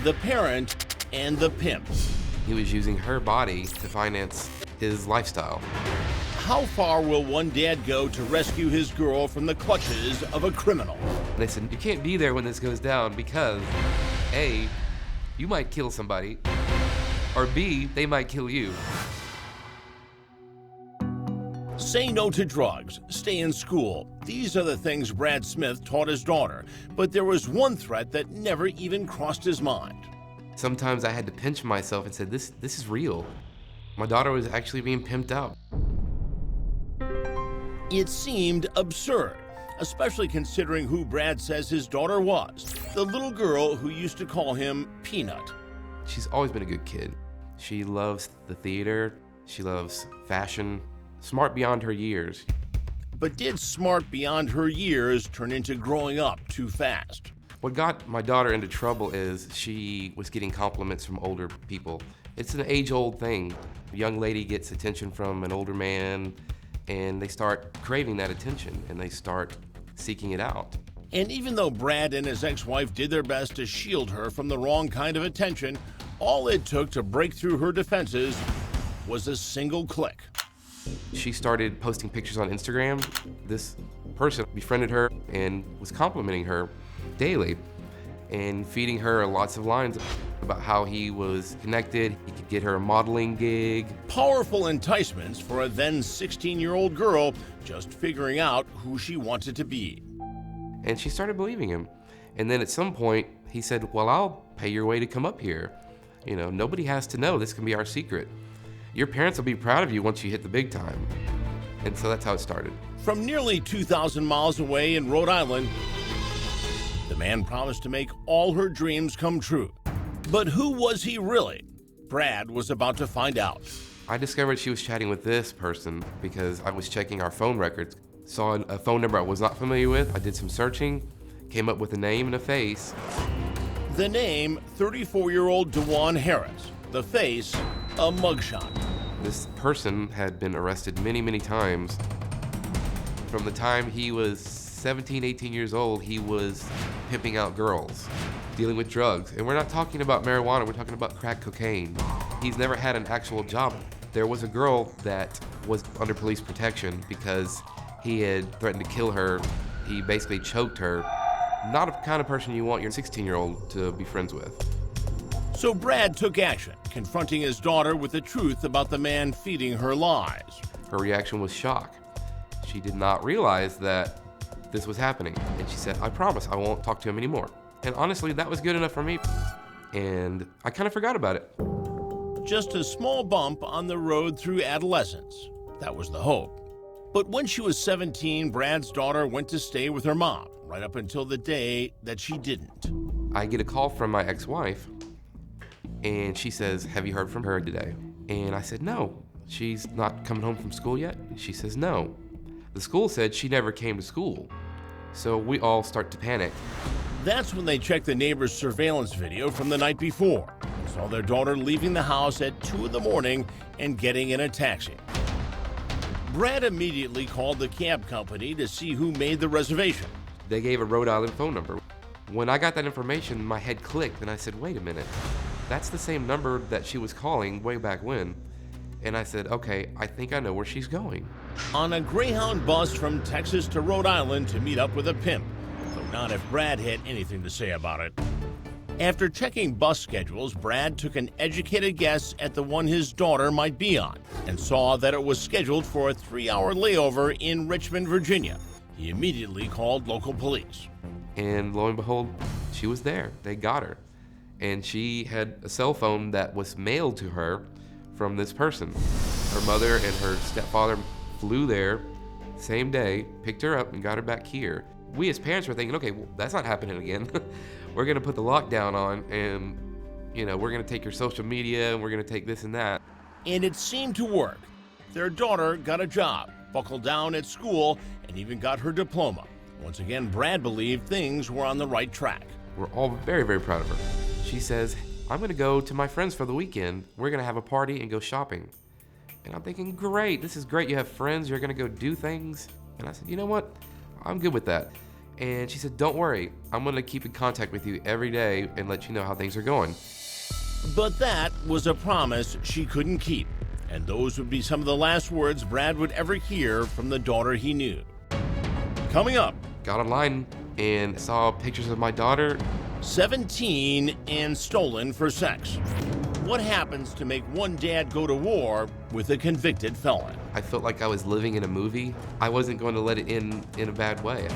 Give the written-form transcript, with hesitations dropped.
the parent, and the pimp. He was using her body to finance his lifestyle. How far will one dad go to rescue his girl from the clutches of a criminal? They said, you can't be there when this goes down because A, you might kill somebody, or B, they might kill you. Say no to drugs, stay in school. These are the things Brad Smith taught his daughter, but there was one threat that never even crossed his mind. Sometimes I had to pinch myself and said, this is real. My daughter was actually being pimped out. It seemed absurd, especially considering who Brad says his daughter was, the little girl who used to call him Peanut. She's always been a good kid. She loves the theater, she loves fashion, smart beyond her years. But did smart beyond her years turn into growing up too fast? What got my daughter into trouble is she was getting compliments from older people. It's an age-old thing. A young lady gets attention from an older man, and they start craving that attention, and they start seeking it out. And even though Brad and his ex-wife did their best to shield her from the wrong kind of attention, all it took to break through her defenses was a single click. She started posting pictures on Instagram. This person befriended her and was complimenting her daily and feeding her lots of lines about how he was connected. He could get her a modeling gig. Powerful enticements for a then 16-year-old girl just figuring out who she wanted to be. And she started believing him. And then at some point, he said, well, I'll pay your way to come up here. You know, nobody has to know. This can be our secret. Your parents will be proud of you once you hit the big time. And so that's how it started. From nearly 2,000 miles away in Rhode Island, the man promised to make all her dreams come true. But who was he really? Brad was about to find out. I discovered she was chatting with this person because I was checking our phone records. Saw a phone number I was not familiar with. I did some searching, came up with a name and a face. The name, 34-year-old DeJuan Harris. The face, a mugshot. This person had been arrested many, many times. From the time he was 17, 18 years old, he was pimping out girls, dealing with drugs. And we're not talking about marijuana, we're talking about crack cocaine. He's never had an actual job. There was a girl that was under police protection because he had threatened to kill her. He basically choked her. Not a kind of person you want your 16-year-old to be friends with. So Brad took action, confronting his daughter with the truth about the man feeding her lies. Her reaction was shock. She did not realize that this was happening. And she said, I promise I won't talk to him anymore. And honestly, that was good enough for me. And I kind of forgot about it. Just a small bump on the road through adolescence. That was the hope. But when she was 17, Brad's daughter went to stay with her mom, right up until the day that she didn't. I get a call from my ex-wife, and she says, have you heard from her today? And I said, no. She's not coming home from school yet? She says, no. The school said she never came to school. So we all start to panic. That's when they checked the neighbor's surveillance video from the night before. Saw their daughter leaving the house at 2 in the morning and getting in a taxi. Brad immediately called the cab company to see who made the reservation. They gave a Rhode Island phone number. When I got that information, my head clicked, and I said, wait a minute. That's the same number that she was calling way back when. And I said, okay, I think I know where she's going. On a Greyhound bus from Texas to Rhode Island to meet up with a pimp, though not if Brad had anything to say about it. After checking bus schedules, Brad took an educated guess at the one his daughter might be on and saw that it was scheduled for a 3-hour layover in Richmond, Virginia. He immediately called local police. And lo and behold, she was there. They got her. And she had a cell phone that was mailed to her from this person. Her mother and her stepfather flew there same day, picked her up, and got her back here. We as parents were thinking, okay, well, that's not happening again. We're gonna put the lockdown on, and we're gonna take your social media, and we're gonna take this and that. And it seemed to work. Their daughter got a job, buckled down at school, and even got her diploma. Once again, Brad believed things were on the right track. We're all very, very proud of her. She says, I'm gonna go to my friends for the weekend. We're gonna have a party and go shopping. And I'm thinking, great, this is great. You have friends, you're gonna go do things. And I said, you know what? I'm good with that. And she said, don't worry, I'm gonna keep in contact with you every day and let you know how things are going. But that was a promise she couldn't keep. And those would be some of the last words Brad would ever hear from the daughter he knew. Coming up, Got online and saw pictures of my daughter. 17 and stolen for sex. What happens to make one dad go to war with a convicted felon? I felt like I was living in a movie. I wasn't going to let it end in a bad way.